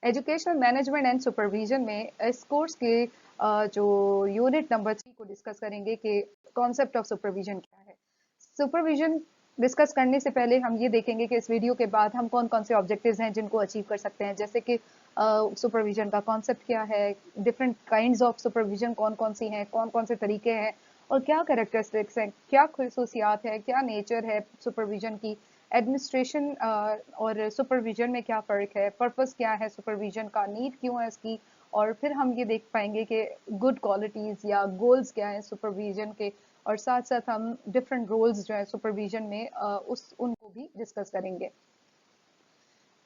Educational management and supervision में इस course के जो यूनिट नंबर 3 को डिस्कस करेंगे कि कॉन्सेप्ट ऑफ सुपरविजन क्या है। सुपरविजन डिस्कस करने से पहले हम ये देखेंगे कि इस वीडियो के बाद हम कौन कौन से ऑब्जेक्टिव्स हैं जिनको अचीव कर सकते हैं, जैसे कि सुपरविजन का कॉन्सेप्ट क्या है, डिफरेंट काइंड्स ऑफ सुपरविजन कौन कौन सी हैं, कौन कौन से तरीके हैं और क्या कैरेक्टरिस्टिक्स हैं, क्या खसूसियात है, क्या नेचर है सुपरविजन की, एडमिनिस्ट्रेशन और सुपरविजन में क्या फ़र्क है, पर्पस क्या है सुपरविजन का, नीड क्यों है इसकी, और फिर हम ये देख पाएंगे कि गुड क्वालिटीज़ या गोल्स क्या हैं सुपरविजन के, और साथ साथ हम डिफरेंट रोल्स जो है सुपरविजन में उनको भी डिस्कस करेंगे।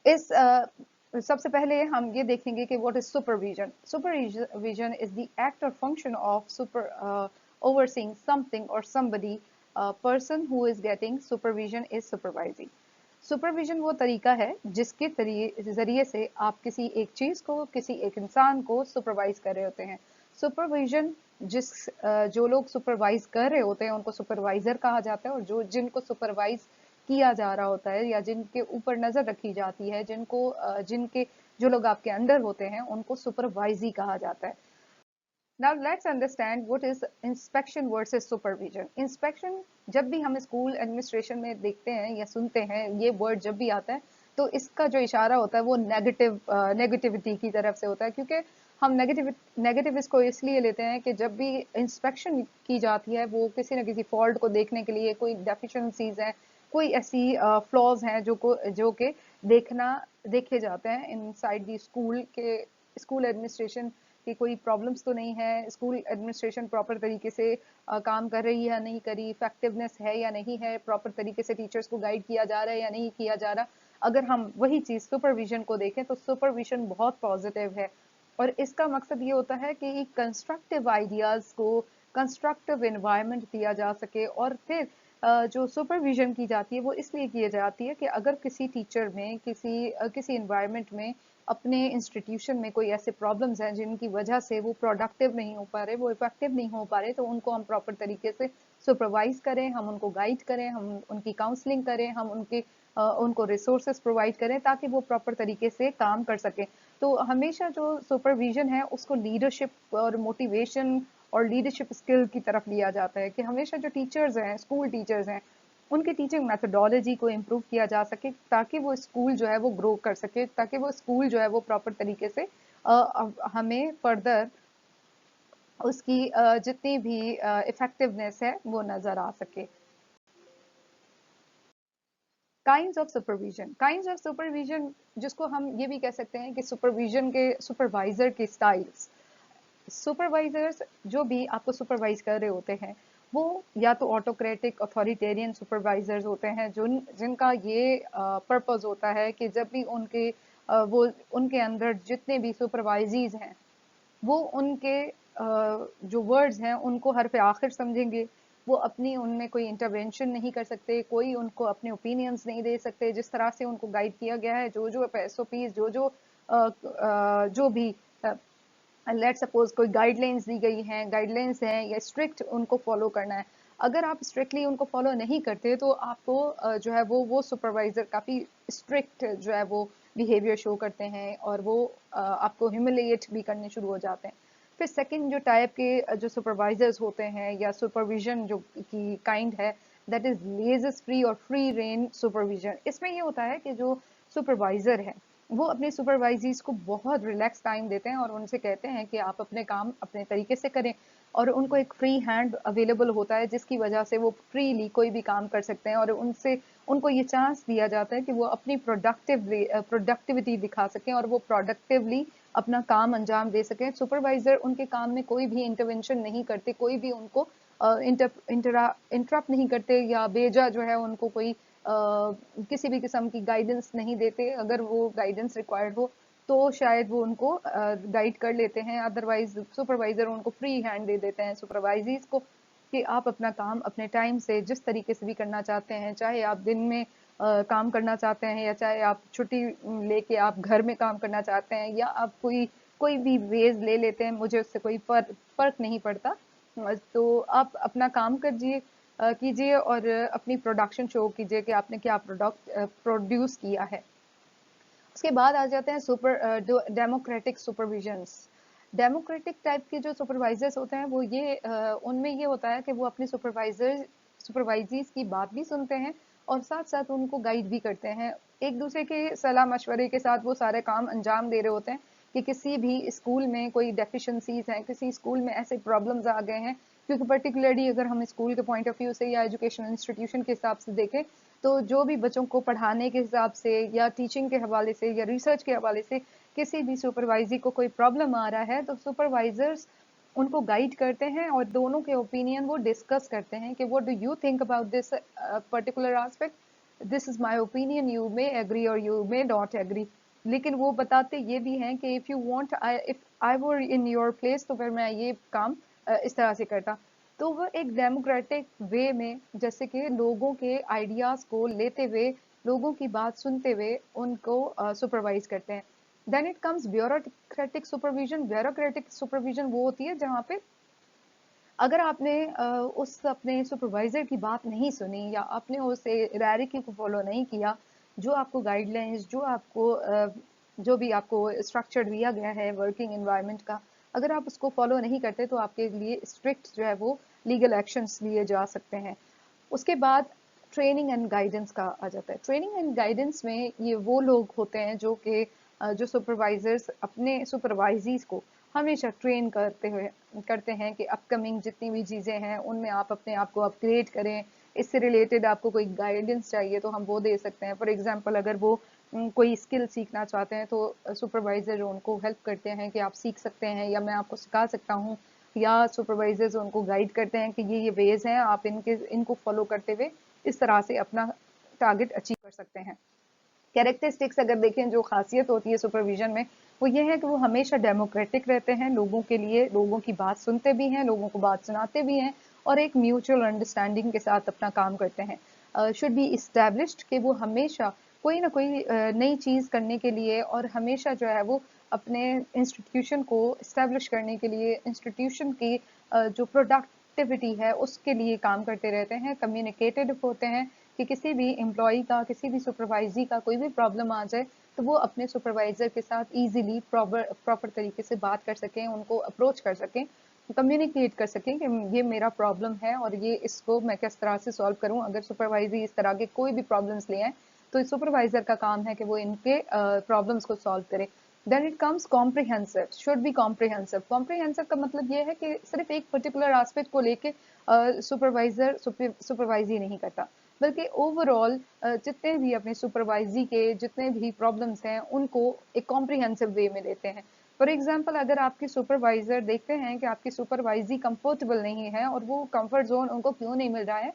इस सबसे पहले हम ये देखेंगे कि what is supervision. Supervision is the act और function of overseeing something or somebody. A person who is getting supervision is supervising. Supervision वो तरीका है जिसके जरिए से आप किसी एक चीज को, किसी एक इंसान को सुपरवाइज कर रहे होते हैं। सुपरविजन जो लोग सुपरवाइज कर रहे होते हैं उनको सुपरवाइजर कहा जाता है, और जिनको सुपरवाइज किया जा रहा होता है या जिनके ऊपर नजर रखी जाती है, जिनके जो लोग आपके अंडर होते हैं उनको सुपरवाइजी कहा जाता है। Now let's understand what is inspection versus supervision. Inspection जब भी हम स्कूल एडमिनिस्ट्रेशन में देखते हैं या सुनते हैं, ये वर्ड जब भी आता है तो इसका जो इशारा होता है वो नेगेटिविटी की तरफ से होता है, क्योंकि हम नेगेटिव इसको इसलिए लेते हैं कि जब भी इंस्पेक्शन की जाती है वो किसी न किसी फॉल्ट को देखने के लिए, कोई डेफिशिएंसीज हैं, कोई ऐसी फ्लॉज हैं जो के देखे जाते हैं इनसाइड दी स्कूल के, स्कूल एडमिनिस्ट्रेशन कि कोई प्रॉब्लम्स तो नहीं है, स्कूल एडमिनिस्ट्रेशन प्रॉपर तरीके से काम कर रही है या नहीं करी, इफेक्टिवनेस है या नहीं है, प्रॉपर तरीके से टीचर्स को गाइड किया जा रहा है या नहीं किया जा रहा। अगर हम वही चीज सुपरविजन को देखें तो सुपरविजन बहुत पॉजिटिव है, और इसका मकसद ये होता है कि कंस्ट्रक्टिव आइडियाज को कंस्ट्रक्टिव एनवायरनमेंट दिया जा सके। और फिर जो सुपरविजन की जाती है वो इसलिए की जाती है कि अगर किसी टीचर में, किसी इन्वायरमेंट में, अपने इंस्टीट्यूशन में कोई ऐसे प्रॉब्लम्स हैं जिनकी वजह से वो प्रोडक्टिव नहीं हो पा रहे, वो इफेक्टिव नहीं हो पा रहे, तो उनको हम प्रॉपर तरीके से सुपरवाइज करें, हम उनको गाइड करें, हम उनकी काउंसलिंग करें, हम उनको रिसोर्सेज प्रोवाइड करें ताकि वो प्रॉपर तरीके से काम कर सकें। तो हमेशा जो सुपरविजन है उसको लीडरशिप और मोटिवेशन और लीडरशिप स्किल की तरफ लिया जाता है, कि हमेशा जो टीचर्स हैं, स्कूल टीचर्स हैं, उनकी टीचिंग मेथोडोलॉजी को इम्प्रूव किया जा सके ताकि वो स्कूल जो है वो ग्रो कर सके, ताकि वो स्कूल जो है वो प्रॉपर तरीके से हमें फर्दर उसकी जितनी भी इफेक्टिवनेस है वो नजर आ सके। काइंड्स ऑफ सुपरविजन जिसको हम ये भी कह सकते हैं कि सुपरविजन के सुपरवाइजर के स्टाइल्स। सुपरवाइजर्स जो भी आपको सुपरवाइज कर रहे होते हैं वो या तो ऑटोक्रेटिक अथॉरिटेरियन सुपरवाइजर्स होते हैं जिनका ये पर्पस होता है कि जब भी वो उनके अंदर जितने भी सुपरवाइजीज हैं वो उनके जो वर्ड्स हैं उनको हर पे आखिर समझेंगे, वो अपनी उनमें कोई इंटरवेंशन नहीं कर सकते, कोई उनको अपने ओपिनियंस नहीं दे सकते। जिस तरह से उनको गाइड किया गया है, जो एसओपीज, जो भी लेट सपोज कोई गाइडलाइंस हैं या स्ट्रिक्ट उनको फॉलो करना है, अगर आप स्ट्रिक्टली उनको फॉलो नहीं करते तो आपको जो है वो सुपरवाइजर काफ़ी स्ट्रिक्ट जो है वो बिहेवियर शो करते हैं और वो आपको ह्यूमिलिएट भी करने शुरू हो जाते हैं। फिर सेकंड जो टाइप के जो सुपरवाइजर्स होते हैं या सुपरविजन जो की काइंड है, दैट इज लेजस फ्री और फ्री रेन सुपरविजन। इसमें ये होता है कि जो सुपरवाइजर है वो अपने सुपरवाइजीज को बहुत रिलैक्स टाइम देते हैं और उनसे कहते हैं कि आप अपने काम अपने तरीके से करें, और उनको एक फ्री हैंड अवेलेबल होता है जिसकी वजह से वो फ्रीली कोई भी काम कर सकते हैं, और उनको ये चांस दिया जाता है कि वो अपनी प्रोडक्टिविटी दिखा सकें और वो प्रोडक्टिवली अपना काम अंजाम दे सकें। सुपरवाइजर उनके काम में कोई भी इंटरवेंशन नहीं करते, कोई भी उनको इंटरप्ट नहीं करते या बेजा जो है उनको कोई किसी भी किस्म की गाइडेंस नहीं देते। अगर वो गाइडेंस रिक्वायर्ड हो तो शायद वो उनको गाइड कर लेते हैं, अदरवाइज सुपरवाइजर उनको फ्री हैंड दे देते हैं सुपरवाइजीज को कि आप अपना काम अपने टाइम से जिस तरीके से भी करना चाहते हैं, चाहे आप दिन में काम करना चाहते हैं या चाहे आप छुट्टी लेके आप घर में काम करना चाहते हैं या आप कोई भी वेज ले लेते हैं, मुझे उससे कोई फर्क नहीं पड़ता। तो आप अपना काम कीजिए और अपनी प्रोडक्शन शो कीजिए कि आपने क्या प्रोडक्ट प्रोड्यूस किया है। उसके बाद आ जाते हैं डेमोक्रेटिक सुपरविजन्स। डेमोक्रेटिक टाइप के जो सुपरवाइजर्स होते हैं वो उनमें ये होता है कि वो अपने सुपरवाइजीज की बात भी सुनते हैं और साथ साथ उनको गाइड भी करते हैं। एक दूसरे के सलाह मशवरे के साथ वो सारे काम अंजाम दे रहे होते हैं कि किसी भी स्कूल में कोई डेफिशिएंसीज हैं, किसी स्कूल में ऐसे प्रॉब्लम्स आ गए हैं, क्योंकि पर्टिकुलरली अगर हम स्कूल के पॉइंट ऑफ व्यू से या एजुकेशन इंस्टीट्यूशन के हिसाब से देखें तो जो भी बच्चों को पढ़ाने के हिसाब से या टीचिंग के हवाले से या रिसर्च के हवाले से किसी भी सुपरवाइजर को कोई प्रॉब्लम आ रहा है तो सुपरवाइजर्स उनको गाइड करते हैं और दोनों के ओपिनियन वो डिस्कस करते हैं कि what do you think about this particular aspect, this is my opinion, you may agree और यू मे नॉट एग्री। लेकिन वो बताते ये भी हैं कि if I were in your place तो फिर मैं ये काम इस तरह से करता। तो वो एक डेमोक्रेटिक वे में जैसे कि लोगों के आइडियाज को लेते हुए, लोगों की बात सुनते हुए उनको सुपरवाइज करते हैं। Then it comes bureaucratic supervision. Bureaucratic supervision वो होती है जहाँ पे अगर आपने उस अपने सुपरवाइजर की बात नहीं सुनी या आपने उसे डायरेक्टली को फॉलो नहीं किया, जो आपको गाइडलाइंस, जो भी आपको स्ट्रक्चर दिया गया है वर्किंग एनवायरनमेंट का, अगर आप उसको फॉलो नहीं करते तो आपके लिए स्ट्रिक्ट जो है वो लीगल एक्शंस लिए जा सकते हैं। उसके बाद ट्रेनिंग एंड गाइडेंस का आ जाता है। ट्रेनिंग एंड गाइडेंस में ये वो लोग होते हैं जो सुपरवाइजर्स अपने सुपरवाइजीज को हमेशा ट्रेन करते हैं कि अपकमिंग जितनी भी चीज़ें हैं उनमें आप अपने आप को अपग्रेड करें। इससे रिलेटेड आपको कोई गाइडेंस चाहिए तो हम वो दे सकते हैं। फॉर एग्जांपल अगर वो कोई स्किल सीखना चाहते हैं तो सुपरवाइजर उनको हेल्प करते हैं कि आप सीख सकते हैं या मैं आपको सिखा सकता हूँ, या सुपरवाइजर्स उनको गाइड करते हैं कि ये वेज हैं, आप इनको फॉलो करते हुए इस तरह से अपना टारगेट अचीव कर सकते हैं। कैरेक्टरिस्टिक्स अगर देखें जो खासियत होती है सुपरविजन में, वो ये है कि वो हमेशा डेमोक्रेटिक रहते हैं, लोगों के लिए लोगों की बात सुनते भी हैं, लोगों को बात सुनाते भी हैं और एक म्यूचुअल अंडरस्टैंडिंग के साथ अपना काम करते हैं। शुड बी इस्टेब्लिश्ड कि वो हमेशा कोई ना कोई नई चीज़ करने के लिए और हमेशा जो है वो अपने इंस्टीट्यूशन को इस्टेब्लिश करने के लिए, इंस्टीट्यूशन की जो प्रोडक्टिविटी है उसके लिए काम करते रहते हैं, कम्युनिकेटिव होते हैं कि किसी भी एम्प्लॉय का, किसी भी सुपरवाइजी का कोई भी प्रॉब्लम आ जाए तो वो अपने सुपरवाइजर के साथ इजीली प्रॉपर तरीके से बात कर सकें, उनको अप्रोच कर सकें, कम्युनिकेट कर सकें कि ये मेरा प्रॉब्लम है और ये इसको मैं किस तरह से सॉल्व करूं। अगर सुपरवाइजर इस तरह के कोई भी प्रॉब्लम्स ले आए तो सुपरवाइजर का काम है कि वो इनके प्रॉब्लम्स को सॉल्व करे। Then it comes comprehensive. Should be comprehensive. Comprehensive का मतलब ये है कि सिर्फ एक पर्टिकुलर एस्पेक्ट को लेके सुपरवाइजर सुपरवाइज ही नहीं करता, बल्कि ओवरऑल जितने भी अपने सुपरवाइजी के जितने भी प्रॉब्लम्स हैं उनको एक कॉम्प्रिहेंसिव वे में लेते हैं। फॉर एग्जांपल अगर आपके सुपरवाइजर देखते हैं कि आपकी सुपरवाइजी कंफर्टेबल नहीं है और वो कंफर्ट जोन उनको क्यों नहीं मिल रहा है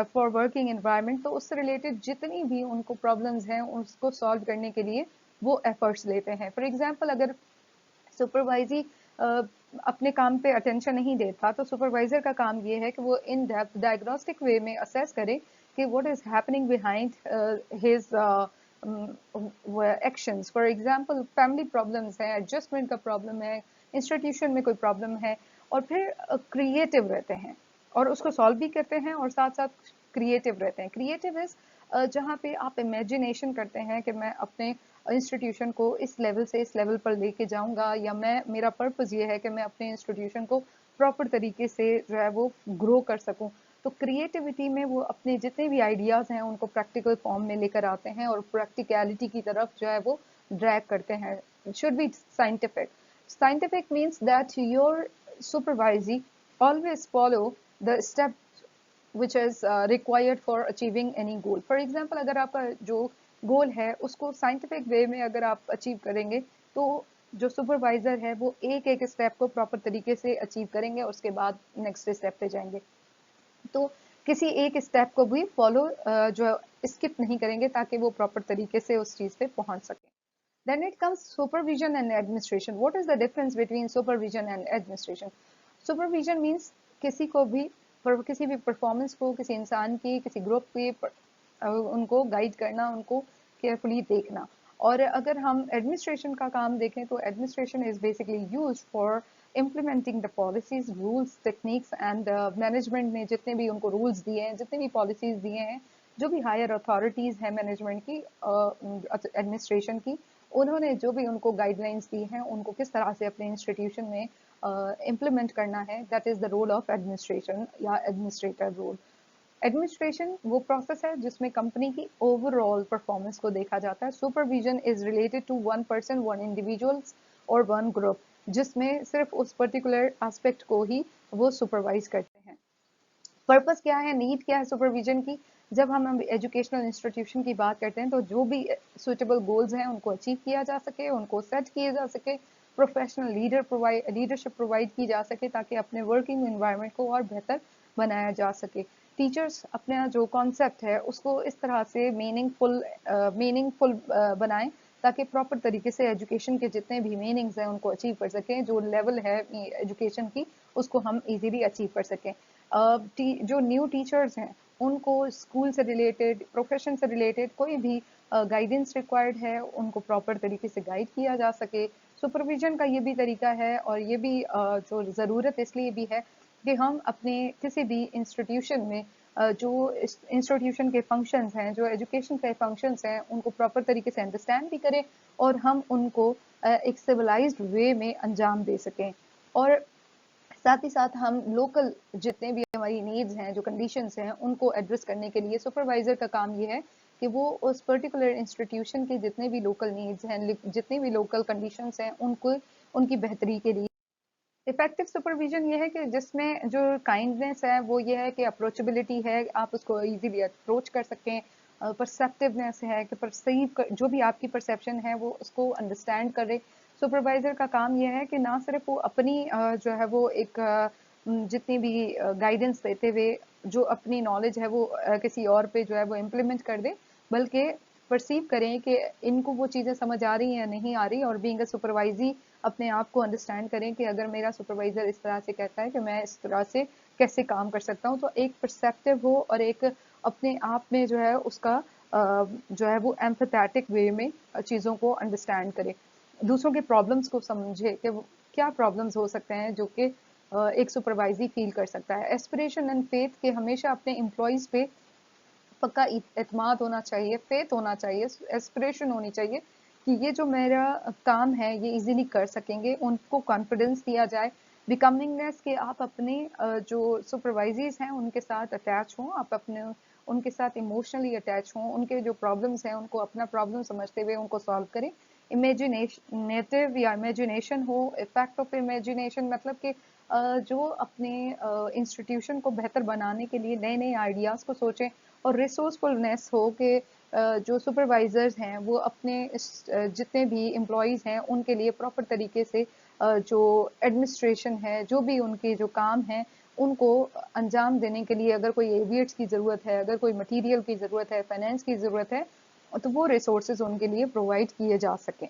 फॉर वर्किंग एनवायरनमेंट, तो उससे रिलेटेड जितनी भी उनको प्रॉब्लम्स हैं उसको सॉल्व करने के लिए वो एफर्ट्स लेते हैं। फॉर एग्जांपल अगर सुपरवाइजी अपने काम पे अटेंशन नहीं देता तो सुपरवाइजर का काम ये है कि वो इन डेप्थ डायग्नोस्टिक वे में असेस करे कि what is happening behind his actions. For example family problems है, एडजस्टमेंट का प्रॉब्लम है, इंस्टीट्यूशन में कोई प्रॉब्लम है, और फिर क्रिएटिव रहते हैं और उसको सॉल्व भी करते हैं और साथ साथ क्रिएटिव रहते हैं। क्रिएटिव इज जहाँ पे आप इमेजिनेशन करते हैं कि मैं अपने इंस्टीट्यूशन को इस लेवल से इस लेवल पर लेके जाऊंगा, या मेरा पर्पस ये है कि मैं अपने इंस्टीट्यूशन को प्रॉपर तरीके से जो है वो ग्रो कर सकूं। तो क्रिएटिविटी में वो अपने जितने भी आइडियाज हैं उनको प्रैक्टिकल फॉर्म में लेकर आते हैं और प्रैक्टिकलिटी की तरफ जो है वो ड्रैग करते हैं। Should be scientific. Scientific means that your supervisee always follow the step which is required for achieving any goal. For example अगर आपका जो गोल है उसको साइंटिफिक वे में अगर आप अचीव करेंगे तो जो सुपरवाइजर है वो एक एक स्टेप को प्रॉपर तरीके से अचीव करेंगे और उसके बाद नेक्स्ट स्टेप पे जाएंगे। तो किसी एक स्टेप को भी फॉलो जो स्किप नहीं करेंगे ताकि वो प्रॉपर तरीके से उस चीज पे पहुंच सके। Then it comes supervision and administration. What is the difference between supervision and administration? Supervision means किसी को भी किसी भी परफॉर्मेंस को, किसी इंसान की, किसी ग्रुप की उनको गाइड करना, उनको केयरफुली देखना। और अगर हम एडमिनिस्ट्रेशन का काम देखें तो administration is basically used for implementing the policies, rules, techniques and management ने जितने भी उनको rules दिए हैं, जितने भी policies दिए हैं, जो भी हायर अथॉरिटीज है मैनेजमेंट की, एडमिनिस्ट्रेशन की, उन्होंने जो भी उनको गाइडलाइंस दी हैं उनको किस तरह से अपने इंस्टीट्यूशन में इम्प्लीमेंट करना है, that is the role of administration या एडमिनिस्ट्रेटर रोल। एडमिनिस्ट्रेशन वो प्रोसेस है जिसमें कंपनी की ओवरऑल परफॉर्मेंस को देखा जाता है। Supervision is related to one person, one individuals और वन ग्रुप, जिसमें सिर्फ उस पर्टिकुलर एस्पेक्ट को ही वो सुपरवाइज करते हैं। पर्पस क्या है, नीड क्या है सुपरविजन की? जब हम एजुकेशनल इंस्टीट्यूशन की बात करते हैं तो जो भी सुटेबल गोल्स हैं उनको अचीव किया जा सके, उनको सेट किए जा सके, प्रोफेशनल लीडरशिप प्रोवाइड की जा सके ताकि अपने वर्किंग एनवायरनमेंट को और बेहतर बनाया जा सके। टीचर्स अपना जो कॉन्सेप्ट है उसको इस तरह से मीनिंगफुल बनाएं ताकि प्रॉपर तरीके से एजुकेशन के जितने भी मीनिंग्स हैं उनको अचीव कर सकें, जो लेवल है एजुकेशन की उसको हम इजीली अचीव कर सकें। जो न्यू टीचर्स हैं उनको स्कूल से रिलेटेड, प्रोफेशन से रिलेटेड कोई भी गाइडेंस रिक्वायर्ड है उनको प्रॉपर तरीके से गाइड किया जा सके। सुपरविजन का ये भी तरीका है और ये भी जो ज़रूरत इसलिए भी है कि हम अपने किसी भी इंस्टीट्यूशन में जो इंस्टीट्यूशन के फंक्शंस हैं, जो एजुकेशन के फंक्शंस हैं, उनको प्रॉपर तरीके से अंडरस्टैंड भी करें और हम उनको एक सिविलाइज्ड वे में अंजाम दे सकें। और साथ ही साथ हम लोकल जितने भी हमारी नीड्स हैं, जो कंडीशंस हैं, उनको एड्रेस करने के लिए सुपरवाइजर का काम ये है कि वो उस पर्टिकुलर इंस्टीट्यूशन के जितने भी लोकल नीड्स हैं, जितनी भी लोकल कंडीशंस हैं, उनको उनकी बेहतरी के लिए। इफेक्टिव सुपरविजन ये है कि जिसमें जो काइंडनेस है वो ये है कि अप्रोचेबिलिटी है, आप उसको इजीली अप्रोच कर सकें। परसेप्टिवनेस है कि परसीव जो भी आपकी परसेप्शन है वो उसको अंडरस्टैंड करे। सुपरवाइजर का काम ये है कि ना सिर्फ वो अपनी जो है वो एक जितनी भी गाइडेंस देते हुए जो अपनी नॉलेज है वो किसी और पे जो है वो इम्प्लीमेंट कर दे, बल्कि परसीव करें कि इनको वो चीज़ें समझ आ रही हैं या नहीं आ रही, और बीइंग अ सुपरवाइजी अपने आप को अंडरस्टैंड करें कि अगर मेरा सुपरवाइजर इस तरह से कहता है कि मैं इस तरह से कैसे काम कर सकता हूँ, तो एक परसेप्टिव हो और एक अपने आप में जो है उसका जो है वो एम्पैथेटिक वे में चीज़ों को अंडरस्टैंड करे, दूसरों के प्रॉब्लम्स को समझे कि क्या प्रॉब्लम्स हो सकते हैं जो कि एक सुपरवाइजी फील कर सकता है। एस्पिरेशन एंड फेथ के हमेशा अपने एम्प्लॉयज़ पे पक्का एतमाद होना चाहिए, फेथ होना चाहिए, एस्पिरेशन होनी चाहिए कि ये जो मेरा काम है ये इजीली कर सकेंगे, उनको कॉन्फिडेंस दिया जाए। बिकमिंगनेस के आप अपने जो सुपरवाइजर्स हैं उनके साथ अटैच हों, आप अपने उनके साथ इमोशनली अटैच हों, उनके जो प्रॉब्लम्स हैं उनको अपना प्रॉब्लम समझते हुए उनको सॉल्व करें। इमेजिनेटिव या इमेजिनेशन हो, इफेक्ट ऑफ इमेजिनेशन मतलब कि जो अपने इंस्टीट्यूशन को बेहतर बनाने के लिए नए नए आइडियाज़ को सोचें, और रिसोर्सफुलनेस हो कि जो सुपरवाइजर्स हैं वो अपने जितने भी एम्प्लॉयज़ हैं उनके लिए प्रॉपर तरीके से जो एडमिनिस्ट्रेशन है, जो भी उनके जो काम हैं उनको अंजाम देने के लिए, अगर कोई एविएट्स की ज़रूरत है, अगर कोई मटेरियल की ज़रूरत है, फाइनेंस की ज़रूरत है, तो वो रिसोर्सेज उनके लिए प्रोवाइड किए जा सकें।